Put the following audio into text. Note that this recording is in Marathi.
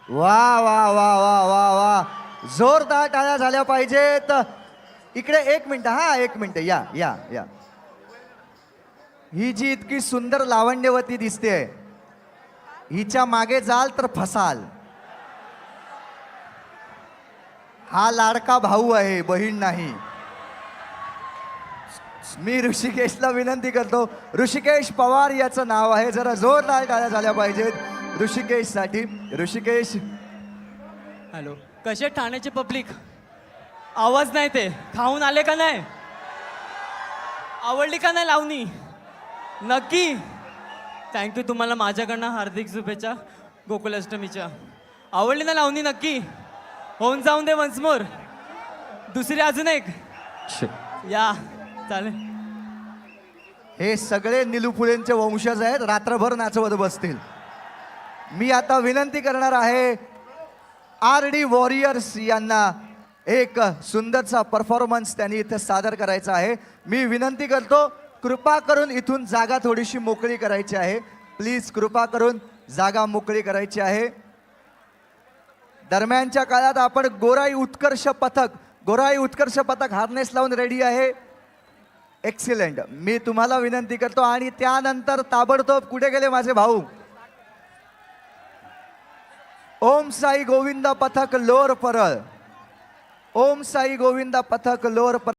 वा वा वा वा वा वा, जोरदार टाळ्या झाल्या पाहिजेत. इकडे एक मिनिट, हा एक मिनिट, या या या. ही जी इतकी सुंदर लावण्यवती दिसते, हिच्या मागे जाल तर फसाल. हा लाडका भाऊ आहे, बहीण नाही. मी ऋषिकेशला विनंती करतो, ऋषिकेश पवार याचं नाव आहे, जरा जोरदार टाळ्या झाल्या पाहिजेत ऋषिकेशसाठी. ऋषिकेश, हॅलो. कसे ठाण्याचे पब्लिक, आवाज नाही ते खाऊन आले का नाही, आवडली का नाही लावणी, नक्की. थँक्यू, तुम्हाला माझ्याकडनं हार्दिक शुभेच्छा गोकुलाष्टमीच्या. आवडली ना लावणी, नक्की होऊन जाऊन दे वन्स मोर. दुसरी अजून एक या, चालेल. हे सगळे निलू फुलेंचे वंशज आहेत, रात्रभर नाचवत बसतील. मी आता विनंती करणार आहे RD वॉरियर्स यांना एक सुंदरचा परफॉर्मन्स त्यांनी इथे सादर करायचा आहे. मी विनंती करतो, कृपा करून इथून जागा थोडीशी मोकळी करायची आहे. प्लीज कृपा करून जागा मोकळी करायची आहे. दरम्यानच्या काळात आपण गोराई उत्कर्ष पथक हार्नेस लावून रेडी आहे. एक्सिलेंट. मी तुम्हाला विनंती करतो आणि त्यानंतर ताबडतोब कुठे गेले माझे भाऊ, ओम साई गोविंद पथक लोअर परळ. ओम साई गोविंदा पथक लोअर